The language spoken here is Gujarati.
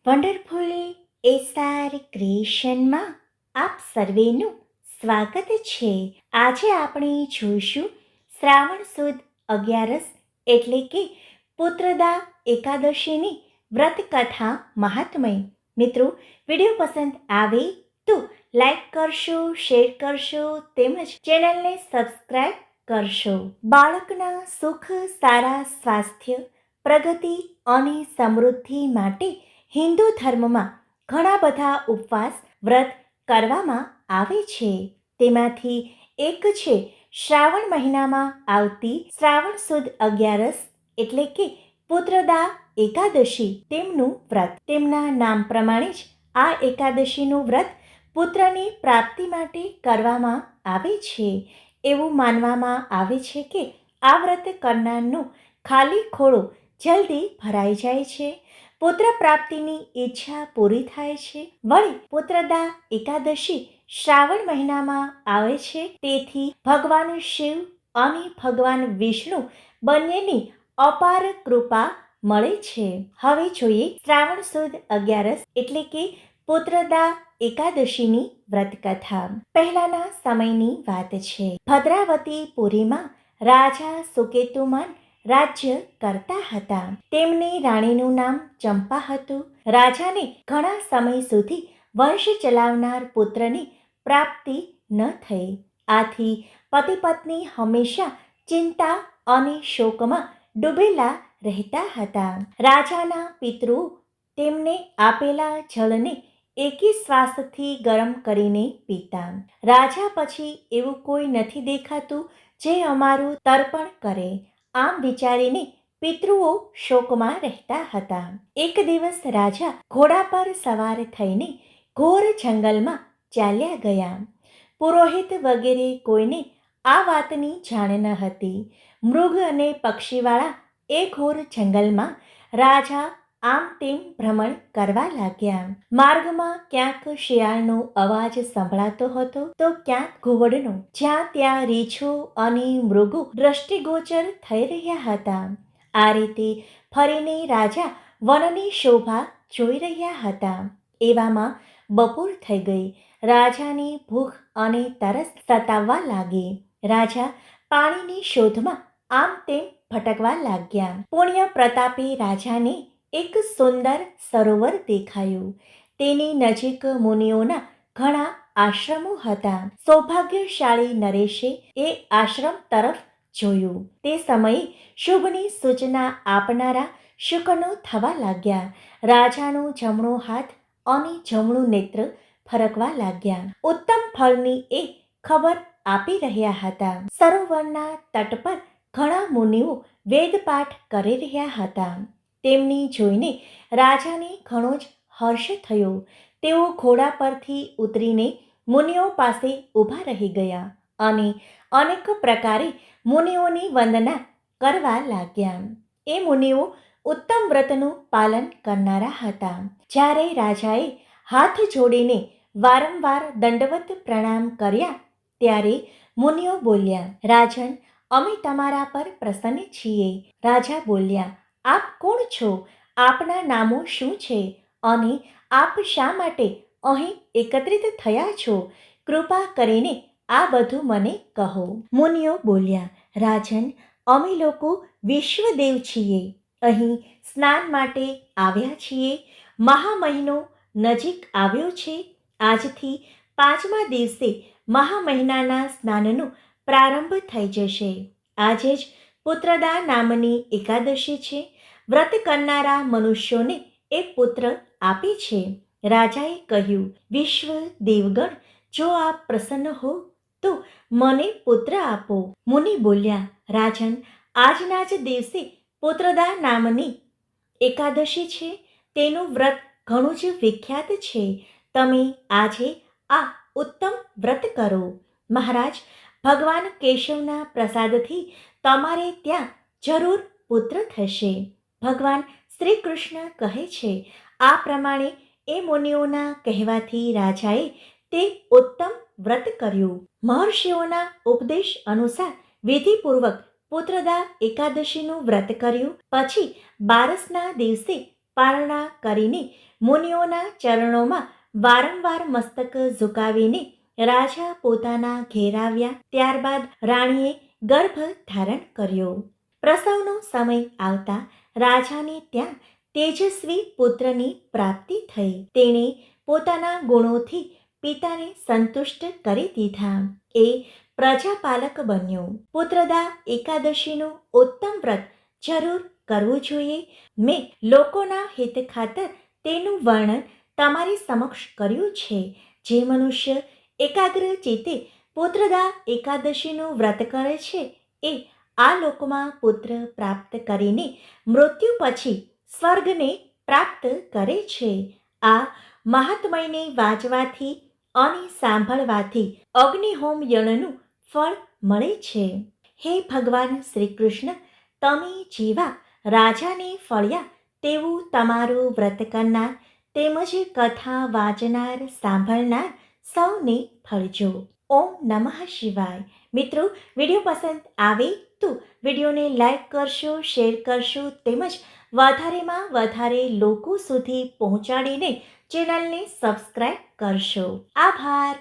વન્ડરફુલ એસઆર ક્રિએશનમાં આપ સર્વેનું સ્વાગત છે. આજે આપણે જોઈશું શ્રાવણ સુદ 11 એટલે કે પુત્રદા એકાદશીની વ્રત કથા મહાત્મય. મિત્રો, વિડીયો પસંદ આવે તો લાઈક કરશો, શેર કરશો તેમજ ચેનલને સબસ્ક્રાઇબ કરશો. બાળકના સુખ, સારા સ્વાસ્થ્ય, પ્રગતિ અને સમૃદ્ધિ માટે હિન્દુ ધર્મમાં ઘણા બધા ઉપવાસ વ્રત કરવામાં આવે છે. તેમાંથી એક છે શ્રાવણ મહિનામાં આવતી શ્રાવણ સુદ 11 એટલે કે પુત્રદા એકાદશી. તેમનું વ્રત તેમના નામ પ્રમાણે જ આ એકાદશીનું વ્રત પુત્રની પ્રાપ્તિ માટે કરવામાં આવે છે. એવું માનવામાં આવે છે કે આ વ્રત કરનારનું ખાલી ખોળો જલ્દી ભરાઈ જાય છે, પુત્ર પ્રાપ્તિની ઈચ્છા પૂરી થાય છે. વળી પુત્રદા એકાદશી શ્રાવણ મહિનામાં આવે છે, તેથી ભગવાન શિવ અને ભગવાન વિષ્ણુ બંનેની અપાર કૃપા મળે છે. હવે જોઈએ શ્રાવણ સુદ 11 એટલે કે પુત્રદા એકાદશીની વ્રતકથા. પહેલાના સમયની વાત છે. ભદ્રાવતી પુરીમાં રાજા સુકેતુમાન રાજ્ય કરતા હતા. તેમની રાણીનું નામ ચંપા હતું. રાજાને ઘણા સમય સુધી વંશ ચલાવનાર પુત્રની પ્રાપ્તિ ન થઈ. આથી પતિ પત્ની હંમેશા ચિંતા અને શોકમાં ડૂબેલા રહેતા હતા. રાજાના પિતૃઓ તેમને આપેલા જળને એકી શ્વાસથી ગરમ કરીને પીતા. રાજા પછી એવું કોઈ નથી દેખાતું જે અમારું તર્પણ કરે, આમ વિચારીને પિતૃઓ શોકમાં રહેતા હતા. એક દિવસ રાજા ઘોડા પર સવાર થઈને ઘોર જંગલમાં ચાલ્યા ગયા. પુરોહિત વગેરે કોઈને આ વાતની જાણ ન હતી. મૃગ અને પક્ષીવાળા એ ઘોર જંગલમાં રાજા આમ તેમ ભ્રમણ કરવા લાગ્યા. માર્ગમાં ક્યાંક શિયાળનો અવાજ સંભળાતો હતો તો ક્યાંક ઘુવડનો. જ્યાં ત્યાં રીંછો અને મૃગો દ્રષ્ટિગોચર થઈ રહ્યા હતા. આ રીતે ફરીને રાજા વનની શોભા જોઈ રહ્યા હતા. એવામાં બપોર થઈ ગઈ. રાજાની ભૂખ અને તરસ સતાવવા લાગી. રાજા પાણીની શોધમાં આમ તેમ ભટકવા લાગ્યા. પુણ્ય પ્રતાપે રાજાને એક સુંદર સરોવર દેખાયું. તેની નજીક મુનિઓના ઘણા આશ્રમો હતા. સૌભાગ્યશાળી નરેશે એ આશ્રમ તરફ જોયું. તે સમયે શુભની સૂચના આપનારા શુકનો થવા લાગ્યા. રાજાનું જમણો હાથ અને જમણું નેત્ર ફરકવા લાગ્યા. ઉત્તમ ફળની એ ખબર આપી રહ્યા હતા. સરોવરના તટ પર ઘણા મુનિઓ વેદપાઠ કરી રહ્યા હતા. તેમની જોઈને રાજાને ઘણો જ હર્ષ થયો. તેઓ ઘોડા પરથી ઉતરીને મુનિઓ પાસે ઊભા રહી ગયા અને અનેક પ્રકારે મુનિઓની વંદના કરવા લાગ્યા. એ મુનિઓ ઉત્તમ વ્રતનું પાલન કરનારા હતા. જ્યારે રાજાએ હાથ જોડીને વારંવાર દંડવત પ્રણામ કર્યા ત્યારે મુનિઓ બોલ્યા, રાજન, અમે તમારા પર પ્રસન્ન છીએ. રાજા બોલ્યા, આપ કોણ છો? આપના નામો શું છે અને આપ શા માટે અહીં એકત્રિત થયા છો? કૃપા કરીને આ બધું મને કહો. મુનિઓ બોલ્યા, રાજન, અમે લોકો વિશ્વદેવ છીએ. અહીં સ્નાન માટે આવ્યા છીએ. મહા મહિનો નજીક આવ્યો છે. આજથી 5મા દિવસે મહા મહિનાના સ્નાનનો પ્રારંભ થઈ જશે. આજે જ પુત્રદા નામની એકાદશી છે. વ્રત કરનારા મનુષ્યોને એ પુત્ર આપે છે. રાજાએ કહ્યું, વિશ્વ દેવગણ, જો આપ પ્રસન્ન હો તો મને પુત્ર આપો. મુનિ બોલ્યા, રાજન, આજના જ દિવસે પુત્રદા નામની એકાદશી છે. તેનું વ્રત ઘણું જ વિખ્યાત છે. તમે આજે આ ઉત્તમ વ્રત કરો. મહારાજ, ભગવાન કેશવના પ્રસાદથી તમારે ત્યાં જરૂર પુત્ર થશે. ભગવાન શ્રી કૃષ્ણ કહે છે. આ પ્રમાણે એ મુનિઓના કહેવાથી રાજાએ તે ઉત્તમ વ્રત કર્યું. મહર્ષિઓના ઉપદેશ અનુસાર વિધિપૂર્વક પુત્રદા એકાદશીનું વ્રત કર્યું. પછી 12ના દિવસે પારણા કરીને મુનિઓના ચરણોમાં વારંવાર મસ્તક ઝુકાવીને રાજા પોતાના ઘેર આવ્યા. ત્યારબાદ રાણીએ ગર્ભ ધારણ કર્યો. પ્રસવનો સમય આવતા રાજાને ત્યાં તેજસ્વી પુત્રની પ્રાપ્તિ થઈ. તેણે પોતાના ગુણોથી પિતાને સંતુષ્ટ કરી દીધા. એ પ્રજાપાલક બન્યો. પુત્રદા એકાદશીનું ઉત્તમ વ્રત જરૂર કરવું જોઈએ. મેં લોકોના હિત ખાતર તેનું વર્ણન તમારી સમક્ષ કર્યું છે. જે મનુષ્ય એકાગ્ર ચિત્તે પુત્રદા એકાદશીનું વ્રત કરે છે એ આ લોકમાં પુત્ર પ્રાપ્ત કરીને મૃત્યુ પછી સ્વર્ગને પ્રાપ્ત કરે છે. આ મહાત્મયને વાંચવાથી અને સાંભળવાથી અગ્નિહોમ યજ્ઞનું ફળ મળે છે. હે ભગવાન શ્રી કૃષ્ણ, તમે જેવા રાજાને ફળ્યા તેવું તમારું વ્રત કરનાર તેમજ કથા વાંચનાર સાંભળનાર સૌને ફળજો. ઓમ નમઃ શિવાય. મિત્રો, વિડીયો પસંદ આવે તો વિડીયોને લાઈક કરશો, શેર કરશો તેમજ વધારેમાં વધારે લોકો સુધી પહોંચાડીને ચેનલને સબસ્ક્રાઈબ કરશો. આભાર.